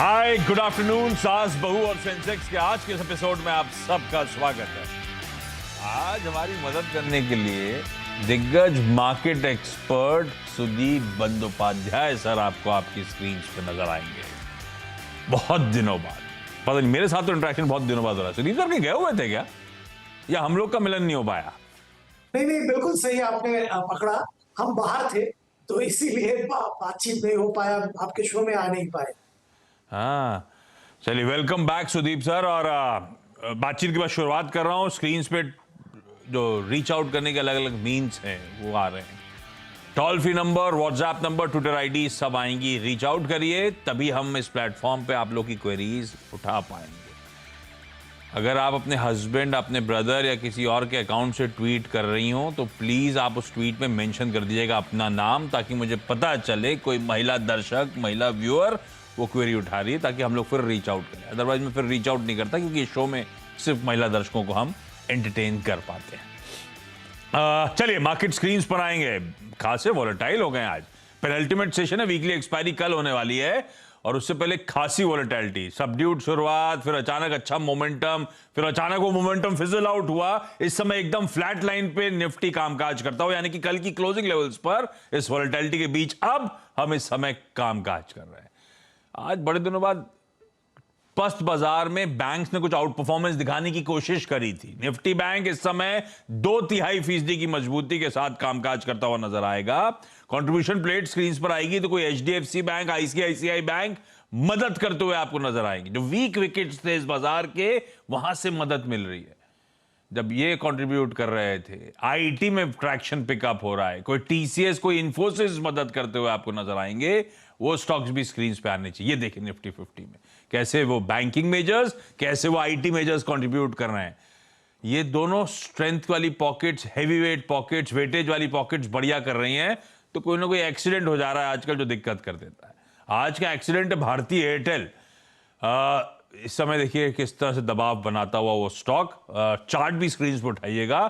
हाय, good afternoon. सास बहू और सेंसेक्स के आज के इस एपिसोड में आप सबका स्वागत है। आज हमारी मदद करने के लिए दिग्गज market expert Sudeep Bandopadhyay sir आपको आपकी स्क्रीन पे नजर आएंगे बहुत दिनों बाद। पता नहीं, मेरे साथ तो इंटरेक्शन बहुत दिनों बाद हो रहा है। सुदीप सर कहीं गए हुए थे क्या, या हम लोग का मिलन नहीं हो पाया? नहीं, बिल्कुल सही आपने पकड़ा। हम बाहर थे तो इसीलिए बातचीत नहीं हो पाया, आपके शो में आ नहीं पाए। हाँ, चलिए, वेलकम बैक सुदीप सर। और बातचीत के बाद शुरुआत कर रहा हूँ। स्क्रीन पे जो रीच आउट करने के अलग अलग मीन्स हैं वो आ रहे हैं। Toll free number, WhatsApp number, Twitter ID सब आएंगी। रीच आउट करिए, तभी हम इस प्लेटफॉर्म पे आप लोग की क्वेरीज उठा पाएंगे। अगर आप अपने हस्बैंड, अपने ब्रदर या किसी और के अकाउंट से ट्वीट कर रही हो तो प्लीज आप उस ट्वीट में मेंशन कर दीजिएगा अपना नाम, ताकि मुझे पता चले कोई महिला दर्शक, महिला व्यूअर वो क्वेरी उठा रही है, ताकि हम लोग फिर रीच आउट करें। अदरवाइज मैं फिर रीच आउट नहीं करता, क्योंकि इस शो में सिर्फ महिला दर्शकों को हम एंटरटेन कर पाते हैं। चलिए, मार्केट स्क्रीन्स पर आएंगे। खासे वॉलेटाइल हो गए आज। पेनल्टीमेट सेशन है, वीकली एक्सपायरी कल होने वाली है, और उससे पहले खासी वॉलेटिलिटी। सबड्यूड शुरुआत, फिर अचानक अच्छा मोमेंटम, फिर अचानक वो मोमेंटम फिजल आउट हुआ। इस समय एकदम फ्लैट लाइन पे निफ्टी कामकाज करता हो, यानी कि कल की क्लोजिंग लेवल्स पर इस वॉलेटिलिटी के बीच अब हम इस समय कामकाज कर रहे हैं। आज बड़े दिनों बाद पस्त बाजार में बैंक्स ने कुछ आउट परफॉर्मेंस दिखाने की कोशिश करी थी। निफ्टी बैंक इस समय 2.5% की मजबूती के साथ कामकाज करता हुआ नजर आएगा। कंट्रीब्यूशन प्लेट स्क्रीन पर आएगी तो कोई एचडीएफसी बैंक, आईसीआईसीआई बैंक मदद करते हुए आपको नजर आएंगे। जो वीक विकेट्स थे इस बाजार के, वहां से मदद मिल रही है। जब ये कंट्रीब्यूट कर रहे थे, आईटी में ट्रैक्शन पिकअप हो रहा है, कोई टीसीएस, कोई इंफोसिस मदद करते हुए आपको नजर आएंगे। वो स्टॉक्स भी स्क्रीन पे आने चाहिए। ये देखिए निफ्टी 50 में कैसे वो बैंकिंग मेजर्स, कैसे वो आईटी मेजर्स कंट्रीब्यूट कर रहे हैं। ये दोनों स्ट्रेंथ वाली पॉकेट्स, हैवीवेट पॉकेट्स, वेटेज वाली पॉकेट्स बढ़िया कर रही हैं। तो कोई ना कोई एक्सीडेंट हो जा रहा है आजकल, जो दिक्कत कर देता है। आज का एक्सीडेंट है भारतीय एयरटेल। इस समय देखिए किस तरह से दबाव बनाता हुआ वो स्टॉक। चार्ट भी स्क्रीन पर उठाइएगा।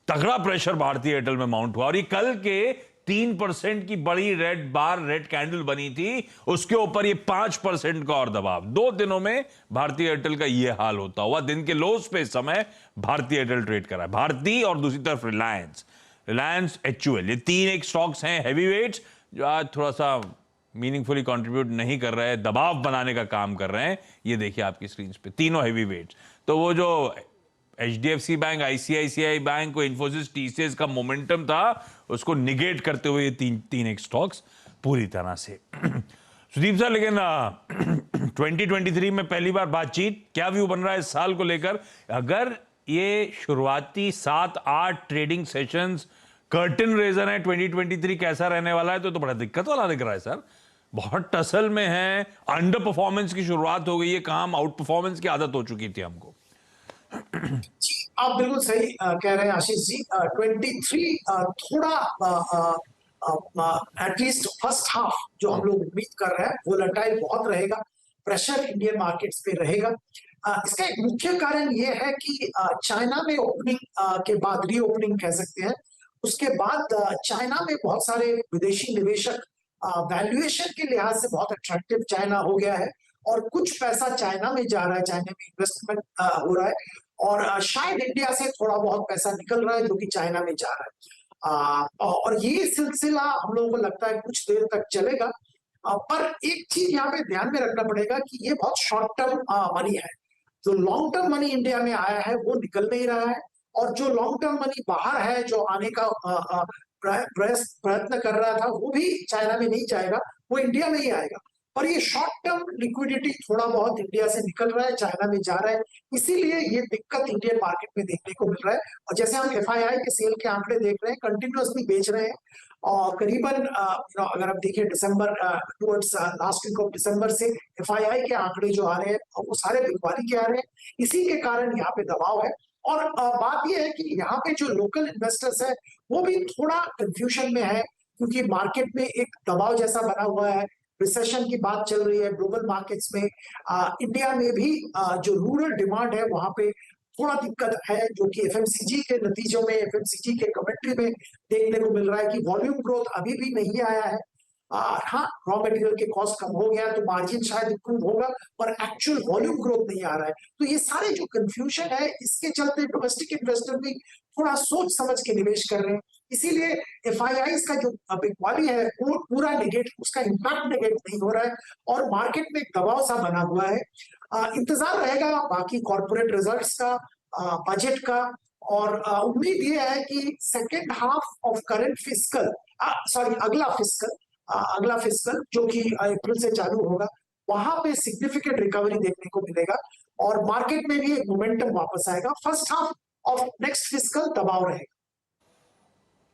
तगड़ा प्रेशर भारतीय एयरटेल में माउंट हुआ, और ये कल के 3% की बड़ी रेड बार, रेड कैंडल बनी थी, उसके ऊपर ये 5% का और दबाव। 2 दिनों में भारतीय एयरटेल का ये हाल होता हुआ। दिन के लोस पे इस समय भारतीय एयरटेल ट्रेड कर रहा है। भारतीय और दूसरी तरफ रिलायंस, एचयूएल, ये 3 एक स्टॉक्स हैं हैवीवेट्स, जो आज थोड़ा सा मीनिंगफुली कंट्रीब्यूट नहीं कर रहे हैं, दबाव बनाने का काम कर रहे हैं। ये देखिए आपकी स्क्रीन पे तीनों हैवीवेट्स। तो वो जो एचडीएफसी बैंक, आईसीआईसीआई बैंक, को इन्फोसिस, टीसीएस का मोमेंटम था, उसको निगेट करते हुए ये तीन एक स्टॉक्स पूरी तरह से। सुदीप सर, लेकिन 2023 में पहली बार बातचीत, क्या व्यू बन रहा है इस साल को लेकर? अगर ये शुरुआती 7-8 ट्रेडिंग सेशंस कर्टन रेजर है, 2023 कैसा रहने वाला है, तो बड़ा दिक्कत वाला दिख रहा है सर। बहुत टसल में है, अंडर परफॉर्मेंस की शुरुआत हो गई है, काम आउट परफॉर्मेंस की आदत हो चुकी थी हमको। आप बिल्कुल सही कह रहे हैं आशीष जी। 23 थोड़ा एटलीस्ट फर्स्ट हाफ जो हम लोग उम्मीद कर रहे हैं, वोलेटाइल बहुत रहेगा, प्रेशर इंडियन मार्केट्स पे रहेगा। इसका एक मुख्य कारण ये है कि चाइना में ओपनिंग के बाद, रीओपनिंग कह सकते हैं, उसके बाद चाइना में बहुत सारे विदेशी निवेशक वैल्यूएशन के लिहाज से बहुत अट्रैक्टिव चाइना हो गया है, और कुछ पैसा चाइना में जा रहा है, चाइना में इन्वेस्टमेंट हो रहा है, और शायद इंडिया से थोड़ा बहुत पैसा निकल रहा है जो कि चाइना में जा रहा है। और ये सिलसिला हम लोगों को लगता है कुछ देर तक चलेगा। पर एक चीज यहाँ पे ध्यान में रखना पड़ेगा कि ये बहुत शॉर्ट टर्म मनी है। जो लॉन्ग टर्म मनी इंडिया में आया है वो निकल नहीं रहा है, और जो लॉन्ग टर्म मनी बाहर है, जो आने का प्रयत्न कर रहा था, वो भी चाइना में नहीं जाएगा, वो इंडिया में ही आएगा। और ये शॉर्ट टर्म लिक्विडिटी थोड़ा बहुत इंडिया से निकल रहा है, चाइना में जा रहा है, इसीलिए ये दिक्कत इंडियन मार्केट में देखने को मिल रहा है। और जैसे हम एफआईआई के सेल के आंकड़े देख रहे हैं, कंटिन्यूअसली बेच रहे हैं, और करीबन अगर आप देखिए दिसंबर, towards last week of December से एफआईआई के आंकड़े जो आ रहे हैं वो सारे बिकवाली के आ रहे हैं। इसी के कारण यहाँ पे दबाव है। और बात यह है कि यहाँ पे जो लोकल इन्वेस्टर्स है वो भी थोड़ा कंफ्यूजन में है, क्योंकि मार्केट में एक दबाव जैसा बना हुआ है, रिसेशन की बात चल रही है ग्लोबल मार्केट्स में। इंडिया में भी जो रूरल डिमांड है वहां पे थोड़ा दिक्कत है, जो कि एफएमसीजी के नतीजों में, एफएमसीजी के कमेंट्री में देखने को मिल रहा है कि वॉल्यूम ग्रोथ अभी भी नहीं आया है। हाँ, रॉ मटेरियल के कॉस्ट कम हो गया तो मार्जिन शायद इंप्रूव होगा, पर एक्चुअल वॉल्यूम ग्रोथ नहीं आ रहा है। तो ये सारे जो कंफ्यूजन है, इसके चलते डोमेस्टिक इन्वेस्टर भी थोड़ा सोच समझ के निवेश कर रहे हैं। इसीलिए एफआईआईज का जो बिकवाली है वो पूरा नेगेट, उसका इम्पैक्ट नेगेट नहीं हो रहा है और मार्केट में एक दबाव सा बना हुआ है। इंतजार रहेगा बाकी कॉर्पोरेट रिजल्ट्स का, बजट का, और उम्मीद ये है कि second half of current fiscal, sorry अगला फिस्कल जो कि अप्रैल से चालू होगा, वहां पे सिग्निफिकेंट रिकवरी देखने को मिलेगा और मार्केट में भी एक मोमेंटम वापस आएगा। First half of next fiscal दबाव रहेगा।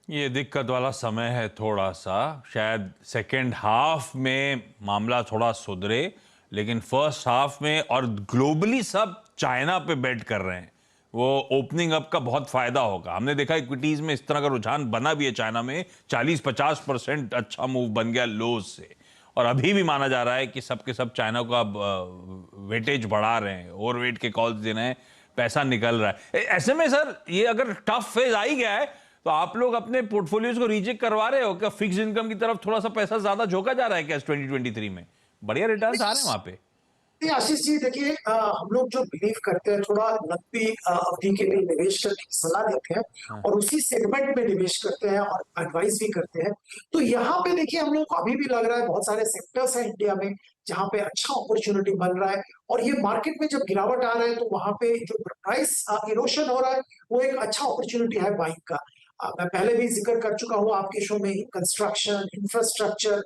ये दिक्कत वाला समय है थोड़ा सा, शायद सेकेंड हाफ में मामला थोड़ा सुधरे, लेकिन फर्स्ट हाफ में और ग्लोबली सब चाइना पे बेट कर रहे हैं, वो ओपनिंग अप का बहुत फायदा होगा। हमने देखा इक्विटीज में इस तरह का रुझान बना भी है, चाइना में 40-50% अच्छा मूव बन गया लोज से, और अभी भी माना जा रहा है कि सब के सब चाइना का वेटेज बढ़ा रहे हैं, ओवर वेट के कॉल्स दे रहे हैं, पैसा निकल रहा है। ऐसे में सर ये अगर टफ फेज आ ही गया है तो आप लोग अपने पोर्टफोलियोज को रीचेक करवा रहे हो क्या? फिक्स इनकम की तरफ थोड़ा सा पैसा ज्यादा झोंका जा रहा है क्या 2023 में? बढ़िया रिटर्न्स आ रहे हैं वहां पे। आशीष जी देखिए, हम लोग जो बिलीव करते हैं थोड़ा लंबी अवधि के लिए निवेश करने की सलाह देते हैं और उसी सेगमेंट में निवेश करते हैं और एडवाइस भी करते हैं। तो यहाँ पे देखिए हम लोग को अभी भी लग रहा है बहुत सारे सेक्टर्स हैं इंडिया में जहाँ पे अच्छा अपॉर्चुनिटी बन रहा है, और ये मार्केट में जब गिरावट आ रहा है तो वहां पे जो प्राइस इरोशन हो रहा है वो एक अच्छा अपॉर्चुनिटी है बाइंग का। मैं पहले भी जिक्र कर चुका हूँ आपके शो में ही, कंस्ट्रक्शन, इंफ्रास्ट्रक्चर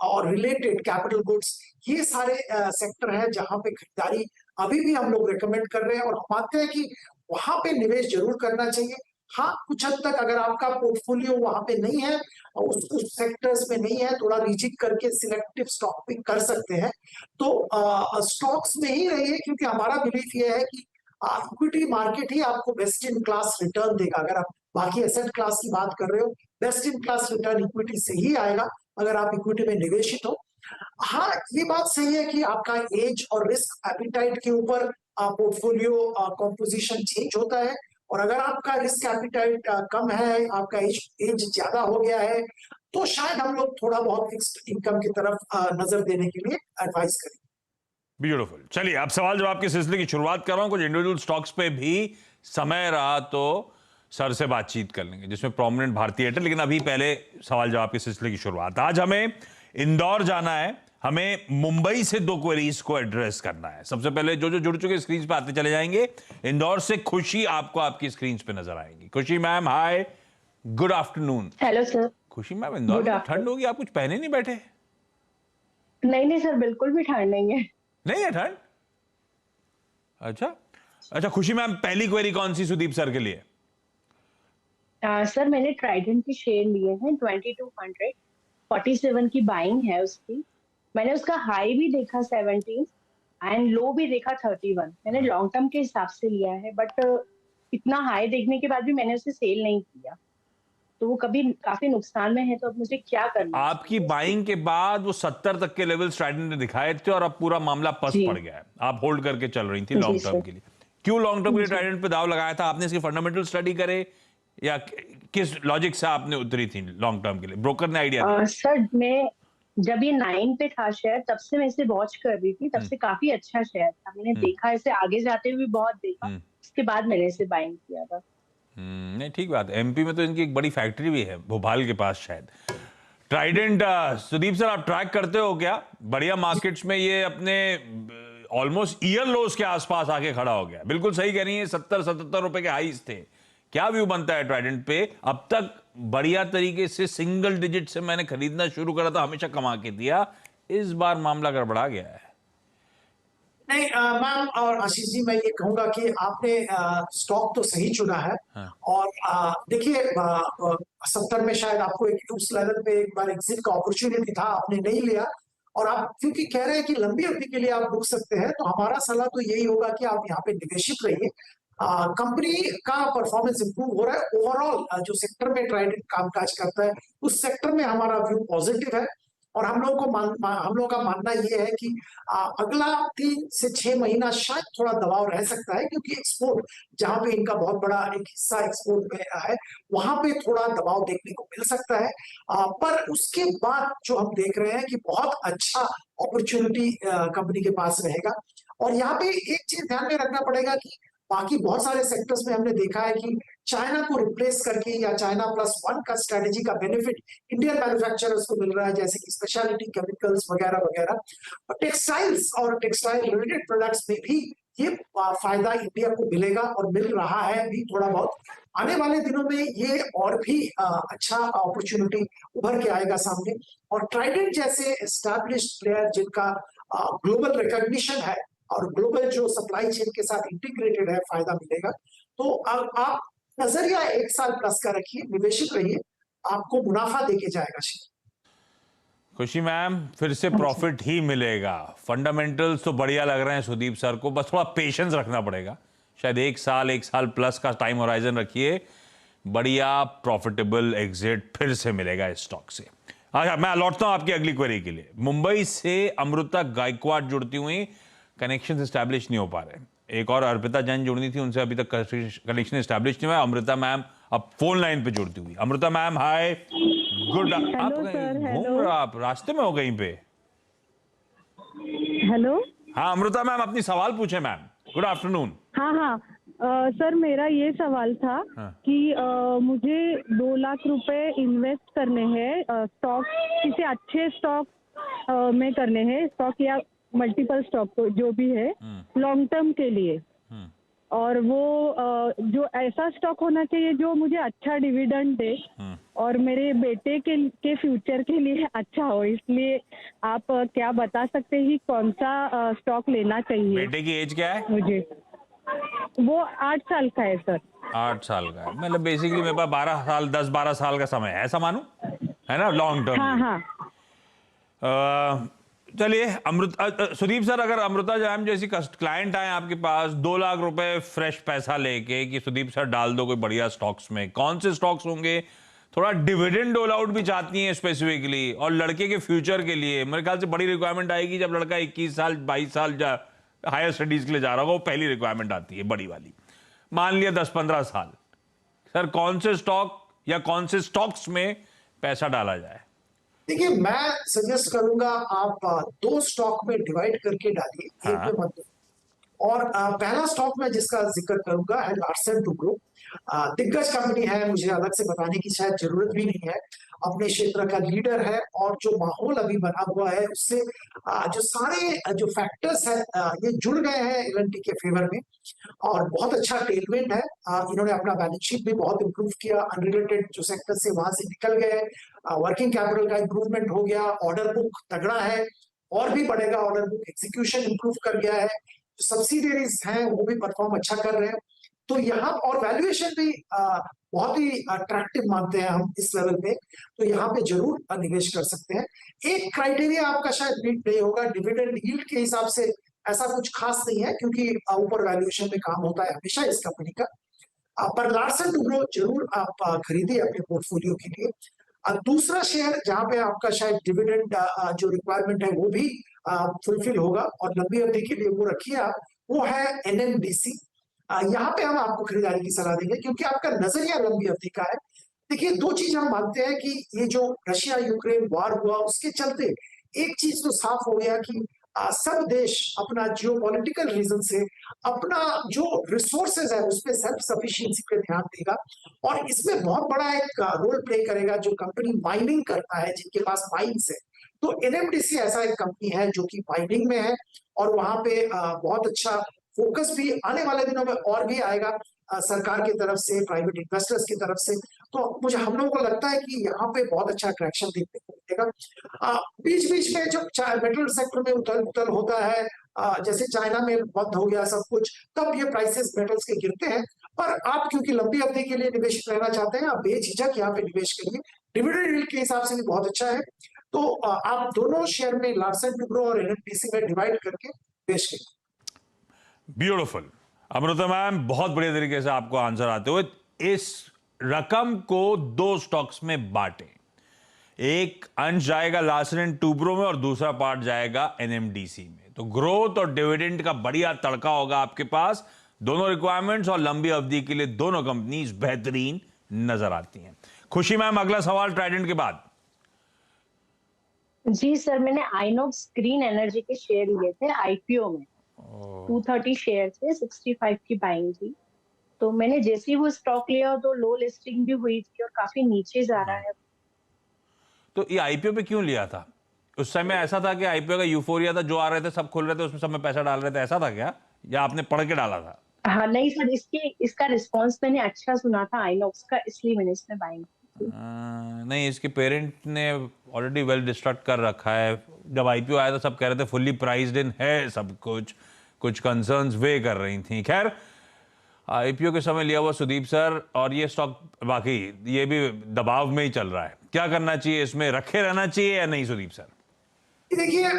और रिलेटेड कैपिटल गुड्स, ये सारे सेक्टर हैं जहां पे खरीदारी अभी भी हम लोग रेकमेंड कर रहे हैं और हम मानते हैं कि वहां पे निवेश जरूर करना चाहिए। हाँ, कुछ हद तक अगर आपका पोर्टफोलियो वहां पे नहीं है, उस सेक्टर्स में नहीं है, थोड़ा रीचिक करके सिलेक्टिव स्टॉक पिक कर सकते हैं। तो स्टॉक्स में ही रहिए, क्योंकि हमारा बिलीफ ये है कि इक्विटी मार्केट ही आपको बेस्ट इन क्लास रिटर्न देगा। अगर आप बाकी एसेट क्लास की बात कर रहे हो, best in class return equity से ही आएगा अगर आप इक्विटी में निवेशित हो। हाँ, ये बात सही है कि आपका एज और रिस्क एपिटाइट के ऊपर पोर्टफोलियो कॉम्पोजिशन चेंज होता है, और अगर आपका रिस्क एपिटाइट कम है, आपका एज ज्यादा हो गया है, तो शायद हम लोग थोड़ा बहुत फिक्स्ड इनकम की तरफ नजर देने के लिए एडवाइस करें। ब्यूटीफुल। चलिए अब सवाल जवाब के सिलसिले की शुरुआत कर रहा हूं। कुछ इंडिविजुअल स्टॉक्स पे भी समय रहा तो सर से बातचीत कर लेंगे, जिसमें प्रोमिनेंट भारतीय एयरटेल, लेकिन अभी पहले सवाल जवाब के सिलसिले की शुरुआत। आज हमें इंदौर जाना है, हमें मुंबई से 2 क्वेरीज को एड्रेस करना है। सबसे पहले जो जो जुड़ चुके स्क्रीन पे आते चले जाएंगे। इंदौर से खुशी आपको आपकी स्क्रीन पे नजर आएंगी। खुशी मैम, हाय, गुड आफ्टरनून। Hello sir. खुशी मैम, इंदौर में ठंड होगी, आप कुछ पहने नहीं बैठे? नहीं नहीं सर, बिल्कुल भी ठंड नहीं है। नहीं है ठंड? अच्छा खुशी मैम, पहली क्वेरी कौन सी सुदीप सर के लिए? सर मैंने ट्राइडेंट के शेयर लिए हैं 2200, 47 की बाइंग है उसकी। मैंने उसका हाई भी देखा 17 एंड लो भी देखा 31। मैंने लॉन्ग टर्म के हिसाब से लिया है, बट इतना हाई देखने के बाद भी मैंने उसे सेल नहीं किया, तो वो कभी काफी नुकसान में है। तो अब मुझे क्या करना है? आपकी बाइंग के बाद वो 70 तक के लेवल ट्राइडेंट ने दिखाए थे और अब पूरा मामला पस्त पड़ गया है। आप होल्ड करके चल रही थी लॉन्ग टर्म के लिए। क्यों लॉन्ग टर्म के लिए ट्राइडेंट पे दाव लगाया था? आपने इसकी फंडामेंटल स्टडी करे या किस लॉजिक से आपने उतरी थी लॉन्ग टर्म के लिए? ब्रोकर ने आइडिया दिया? सर मैं जब ये 9 पे था शेयर, तब से मैं इसे वॉच कर रही थी, तब से काफी अच्छा शेयर था। मैंने देखा इसे आगे जाते हुए बहुत देखा, उसके बाद मैंने इसे बाइंग किया था। नहीं, ठीक बात है। एमपी में तो इनकी एक बड़ी फैक्ट्री भी है, भोपाल के पास शायद। ट्राइडेंट, सुदीप सर आप ट्रैक करते हो क्या? बढ़िया मार्केट्स में ये अपने ऑलमोस्ट ईयर लोस के आसपास आके खड़ा हो गया। बिल्कुल सही कह रही है, 70-77 रुपए के हाईज थे। क्या व्यू बनता है ट्राइडेंट पे? अब तक बढ़िया तरीके से सिंगल डिजिट से मैंने खरीदना शुरू करा था, हमेशा कमा के दिया, इस बार मामला गड़बड़ा गया है। नहीं मैम और आशीष जी, मैं ये कहूंगा कि आपने स्टॉक तो सही चुना है। हाँ। और देखिए 70 में शायद आपको एक उस लेवल पे एक बार एग्जिट का अपॉर्चुनिटी था, आपने नहीं लिया, और आप क्योंकि कह रहे हैं कि लंबी अवधि के लिए आप रुक सकते हैं, तो हमारा सलाह तो यही होगा कि आप यहाँ पे निवेशित रहिए। कंपनी का परफॉर्मेंस इंप्रूव हो रहा है, ओवरऑल जो सेक्टर में ट्राइडेंट कामकाज करता है उस सेक्टर में हमारा व्यू पॉजिटिव है। और हम लोगों का मानना ये है कि अगला 3 से 6 महीना शायद थोड़ा दबाव रह सकता है, क्योंकि एक्सपोर्ट, जहां पे इनका बहुत बड़ा एक हिस्सा एक्सपोर्ट में है, वहां पे थोड़ा दबाव देखने को मिल सकता है। पर उसके बाद जो हम देख रहे हैं कि बहुत अच्छा अपॉर्चुनिटी कंपनी के पास रहेगा। और यहाँ पे एक चीज ध्यान में रखना पड़ेगा कि बाकी बहुत सारे सेक्टर्स में हमने देखा है कि चाइना को रिप्लेस करके या चाइना प्लस वन का स्ट्रेटेजी का बेनिफिट इंडियन मैन्युफैक्चरर्स को मिल रहा है, जैसे कि स्पेशलिटी केमिकल्स वगैरह वगैरह। टेक्सटाइल्स और टेक्सटाइल रिलेटेड प्रोडक्ट्स में भी ये फायदा इंडिया को मिलेगा और मिल रहा है भी थोड़ा बहुत। आने वाले दिनों में ये और भी अच्छा अपॉर्चुनिटी उभर के आएगा सामने। और ट्राइडेंट जैसे एस्टैब्लिश्ड प्लेयर जिनका ग्लोबल रिकॉग्निशन है और ग्लोबल जो सप्लाई चेन के साथ इंटीग्रेटेड है, फायदा मिलेगा। तो आप नजरिया 1 साल प्लस का रखिए, निवेशित रहिए, आपको मुनाफा देके जाएगा शेयर। खुशी मैम, फिर से प्रॉफिट ही मिलेगा। फंडामेंटल्स तो बढ़िया लग रहे हैं सुदीप सर को, बस थोड़ा पेशेंस रखना पड़ेगा। शायद 1 साल प्लस का टाइम होराइजन रखिए, बढ़िया प्रॉफिटेबल एग्जिट फिर से मिलेगा इस स्टॉक से। अच्छा, मैं लौटता हूं आपकी अगली क्वेरी के लिए। मुंबई से अमृता गायकवाड़ जुड़ती हुई, कनेक्शन एस्टैब्लिश नहीं हो पा रहे। एक और अर्पिता जैन जुड़नी थी, उनसे अभी तक कनेक्शन एस्टैब्लिश नहीं हुआ। अमृता मैम अब फोन लाइन पे जुड़ती हुई। अमृता मैम, हाय, गुड। आप घूम रहे, आप रास्ते में हो कहीं पे? हेलो। हाँ अमृता मैम, अपनी सवाल पूछे मैम। Good afternoon. हाँ हाँ सर, मेरा ये सवाल था हाँ। कि मुझे 2 लाख रुपए इन्वेस्ट करने हैं स्टॉक, किसी अच्छे स्टॉक में करने हैं, स्टॉक या मल्टीपल स्टॉक जो भी है, लॉन्ग टर्म के लिए। और वो जो ऐसा स्टॉक होना चाहिए जो मुझे अच्छा डिविडेंड दे और मेरे बेटे के फ्यूचर के लिए अच्छा हो। इसलिए आप क्या बता सकते हैं कि कौन सा स्टॉक लेना चाहिए? बेटे की एज क्या है? मुझे वो 8 साल का है सर। 8 साल का है, मतलब बेसिकली मेरे पास 12 साल, 10-12 साल का समय है, ऐसा मानूं, है ना, लॉन्ग टर्म। हाँ हाँ। चलिए सुदीप सर, अगर अमृता जैन जैसी क्लाइंट आए आपके पास 2 लाख रुपए फ्रेश पैसा लेके कि सुदीप सर डाल दो कोई बढ़िया स्टॉक्स में, कौन से स्टॉक्स होंगे? थोड़ा डिविडेंड डोल आउट भी चाहती हैं स्पेसिफिकली, और लड़के के फ्यूचर के लिए मेरे ख्याल से बड़ी रिक्वायरमेंट आएगी जब लड़का 21 साल 22 साल हायर स्टडीज के लिए जा रहा होगा, वो पहली रिक्वायरमेंट आती है बड़ी वाली। मान लिया 10-15 साल, सर कौन से स्टॉक या कौन से स्टॉक्स में पैसा डाला जाए? देखिए, मैं सजेस्ट करूंगा आप 2 स्टॉक में डिवाइड करके डालिए, एक में मत। और पहला स्टॉक में जिसका जिक्र करूंगा है लार्सन टू ब्रो। दिग्गज कंपनी है, मुझे अलग से बताने की शायद जरूरत भी नहीं है, अपने क्षेत्र का लीडर है। और जो माहौल अभी बना हुआ है उससे जो सारे जो फैक्टर्स है ये जुड़ गए हैं एल&टी के फेवर में, और बहुत अच्छा टेलमेंट है। इन्होंने अपना बैलेंस शीट भी बहुत इंप्रूव किया, अनरिलेटेड जो सेक्टर से वहां से निकल गए, वर्किंग कैपिटल का इंप्रूवमेंट हो गया, ऑर्डर बुक तगड़ा है और भी बढ़ेगा, ऑर्डर बुक एग्जीक्यूशन इंप्रूव कर गया है, सब्सिडियरीज हैं वो भी परफॉर्म अच्छा कर रहे हैं। तो यहाँ और वैल्यूएशन भी बहुत ही अट्रैक्टिव मानते हैं हम इस लेवल पे, तो यहाँ पे जरूर निवेश कर सकते हैं। एक क्राइटेरिया आपका शायद मीट नहीं होगा, डिविडेंड यील्ड के हिसाब से ऐसा कुछ खास नहीं है, क्योंकि ऊपर वैल्यूएशन में काम होता है हमेशा इस कंपनी का। पर लार्सन टू ब्रो जरूर आप खरीदिए अपने पोर्टफोलियो के लिए। दूसरा शेयर जहां पे आपका शायद डिविडेंड जो रिक्वायरमेंट है वो भी फुलफिल होगा और लंबी अवधि के लिए वो रखिए आप, वो है एनएमडीसी। यहाँ पे हम आपको खरीदारी की सलाह देंगे क्योंकि आपका नजरिया लंबी अवधि का है। देखिए, 2 चीज हम मानते हैं कि ये जो रशिया यूक्रेन वॉर हुआ उसके चलते एक चीज तो साफ हो गया कि सब देश अपना जियोपॉलिटिकल रीजन से अपना जो रिसोर्सेज है उसमें सेल्फ सफिशिएंसी पे ध्यान देगा, और इसमें बहुत बड़ा एक रोल प्ले करेगा जो कंपनी माइनिंग करता है, जिनके पास माइंस है। तो एनएमडीसी ऐसा एक कंपनी है जो कि माइनिंग में है, और वहां पे बहुत अच्छा फोकस भी आने वाले दिनों में और भी आएगा सरकार की तरफ से, प्राइवेट इन्वेस्टर्स की तरफ से। तो मुझे हम लोगों को लगता है कि यहाँ पे बहुत अच्छा अट्रैक्शन देखने को मिलेगा। बीच बीच में जब मेटल सेक्टर में उथल पुथल होता है, जैसे चाइना में बंद हो गया सब कुछ, तब ये प्राइसेस मेटल्स के गिरते हैं। पर आप क्योंकि लंबी अवधि के लिए निवेश रहना चाहते हैं, आप बेझिझक यहाँ पे निवेश करिए, डिविडेंड यील्ड के हिसाब से भी बहुत अच्छा है। तो आप दोनों शेयर में लार्सन टू ब्रो और एनएमडीसी में डिवाइड करके निवेश करिए। ब्यूटीफुल अमृता मैम, बहुत बढ़िया तरीके से आपको आंसर आते हुए। इस रकम को 2 स्टॉक्स में बांटें। एक अंश जाएगा लार्सन एंड टूब्रो में और दूसरा पार्ट जाएगा एनएमडीसी में। तो ग्रोथ और डिविडेंड का बढ़िया तड़का होगा आपके पास। दोनों रिक्वायरमेंट्स और लंबी अवधि के लिए दोनों कंपनीज बेहतरीन नजर आती हैं। खुशी मैम, अगला सवाल ट्राइडेंट के बाद। जी सर, मैंने आइनॉक्स ग्रीन एनर्जी के शेयर लिए थे आईपीओ में। 230 शेयर थे, 65 की बाइंग थी। तो मैंने जैसे ही वो स्टॉक लिया तो लो लिस्टिंग भी हुई थी और काफी नीचे जा रहा है। तो ये आईपीओ पे क्यों लिया था? उस समय ऐसा था कि आईपीओ का यूफोरिया था, जो आ रहे थे सब खोल रहे थे, उसमें सब में पैसा डाल रहे थे, ऐसा था क्या? या आपने पढ़ के डाला था? हाँ नहीं सर, इसका रिस्पांस मैंने अच्छा सुना था आइनॉक्स का, इसलिए मैंने इसमें बाइंग की। नहीं, इसके पेरेंट ने ऑलरेडी वेल डिस्ट्रक्ट कर रखा है। जब आईपीओ आया था सब कह रहे थे फुल्ली प्राइस्ड इन है सब कुछ कंसर्न्स वे कर रही थी। खैर, आईपीओ के समय लिया हुआ सुदीप सर, और ये स्टॉक वाकई ये भी दबाव में ही चल रहा है। क्या करना चाहिए इसमें, रखे रहना चाहिए या नहीं सुदीप सर? देखिए,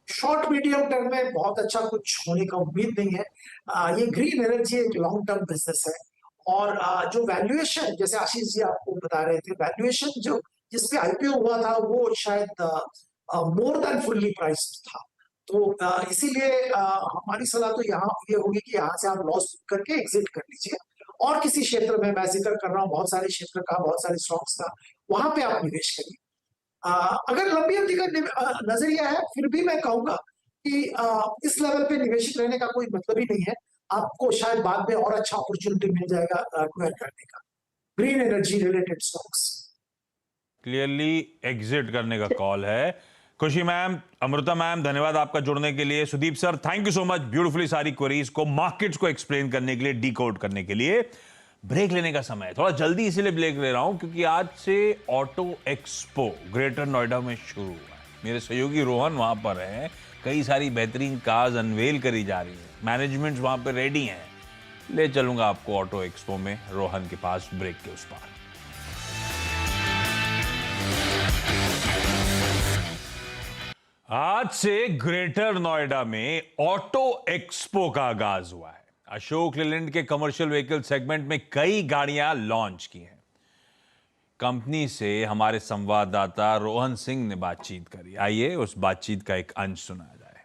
शॉर्ट मीडियम टर्म में बहुत अच्छा कुछ होने का उम्मीद नहीं है। ये ग्रीन एनर्जी एक लॉन्ग टर्म बिजनेस है, और जो वैल्यूएशन, जैसे आशीष जी आपको बता रहे थे, वैल्यूएशन जो जिसपे आईपीओ हुआ था वो शायद मोर देन फुल्ली प्राइस्ड था। तो इसीलिए हमारी सलाह तो यहाँ ये होगी कि यहाँ से आप लॉस करके एग्जिट कर लीजिए, और किसी क्षेत्र में, मैं जिक्र कर रहा हूँ बहुत सारे क्षेत्र का, बहुत सारे स्टॉक्स का, वहां पे आप निवेश करिए। अगर लंबी अवधि का नजरिया है, फिर भी मैं कहूंगा कि इस लेवल पे निवेशित रहने का कोई मतलब ही नहीं है। आपको शायद बाद में और अच्छा अपॉर्चुनिटी मिल जाएगा एक्वायर करने का green energy related stocks. Clearly exit करने का कॉल है। खुशी मैम, अमृता मैम, धन्यवाद आपका जुड़ने के लिए। Sudeep sir, thank you so much, beautifully सारी क्वेरीज को, मार्केट्स को एक्सप्लेन करने के लिए, डीकोड करने के लिए। ब्रेक लेने का समय है, थोड़ा जल्दी इसीलिए ब्रेक ले रहा हूं क्योंकि आज से ऑटो एक्सपो ग्रेटर नोएडा में शुरू हुआ है। मेरे सहयोगी रोहन वहां पर है, कई सारी बेहतरीन कार्स अनवेल करी जा रही है, मैनेजमेंट्स वहां पर रेडी हैं। ले चलूंगा आपको ऑटो एक्सपो में, रोहन के पास, ब्रेक के उस पार। आज से ग्रेटर नोएडा में ऑटो एक्सपो का आगाज हुआ है। अशोक लेलैंड के कमर्शियल व्हीकल सेगमेंट में कई गाड़ियां लॉन्च की हैं। कंपनी से हमारे संवाददाता रोहन सिंह ने बातचीत करी। आइए उस बातचीत का एक अंश सुनाया जाए।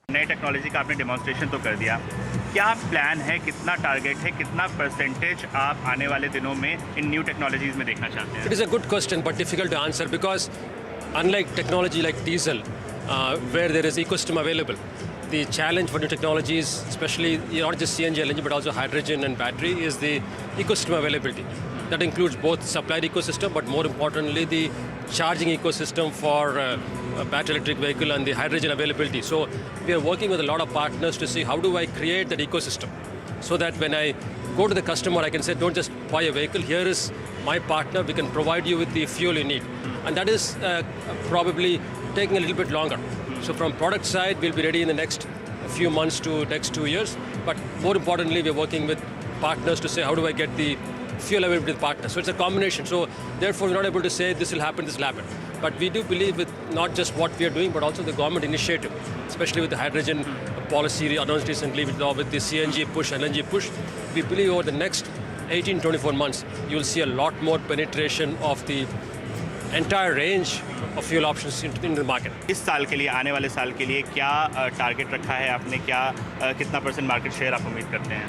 नई टेक्नोलॉजी का आपने डेमोन्स्ट्रेशन तो कर दिया, क्या प्लान है, कितना टारगेट है, कितना परसेंटेज आप आने वाले दिनों में इन न्यू टेक्नोलॉजीज में देखना चाहते हैं? It is a good question but difficult to answer because unlike technology like diesel, where there is ecosystem available, the challenge for new technologies, especially not just CNG, LNG, but also hydrogen and battery, is the ecosystem availability. That includes both supplied ecosystem, but more importantly, the charging ecosystem for battery electric vehicle and the hydrogen availability. So we are working with a lot of partners to see how do I create that ecosystem, so that when I go to the customer, I can say, don't just buy a vehicle. Here is my partner. We can provide you with the fuel you need. And that is probably taking a little bit longer. So from product side, we'll be ready in the next few months to next 2 years. But more importantly, we're working with partners to say, how do I get the fuel availability with partners? So it's a combination. So therefore, we're not able to say this will happen, this will happen. But we do believe with not just what we are doing, but also the government initiative, especially with the hydrogen policy announced recently, with the CNG push, LNG push, we believe over the next 18-24 months, you'll see a lot more penetration of the entire range of fuel options in the market. इस साल के लिए, आने वाले साल के लिए क्या टारगेट रखा है आपने, क्या कितना % मार्केट शेयर आप उम्मीद करते हैं?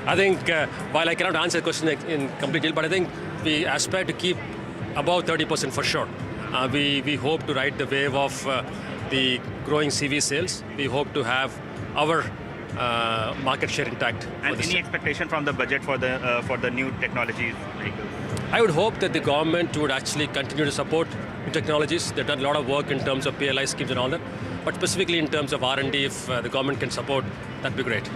I think while I cannot answer the question in complete detail, but I think we aspire to keep above 30% for sure. We hope to ride the wave of the growing CV sales. We hope to have our market share intact. And any expectation from the budget for the new technologies vehicles? I would hope that the government would actually continue to support new technologies. They've done a lot of work in terms of PLI schemes and all that. But specifically in terms of R&D, if the government can support, that'd be great.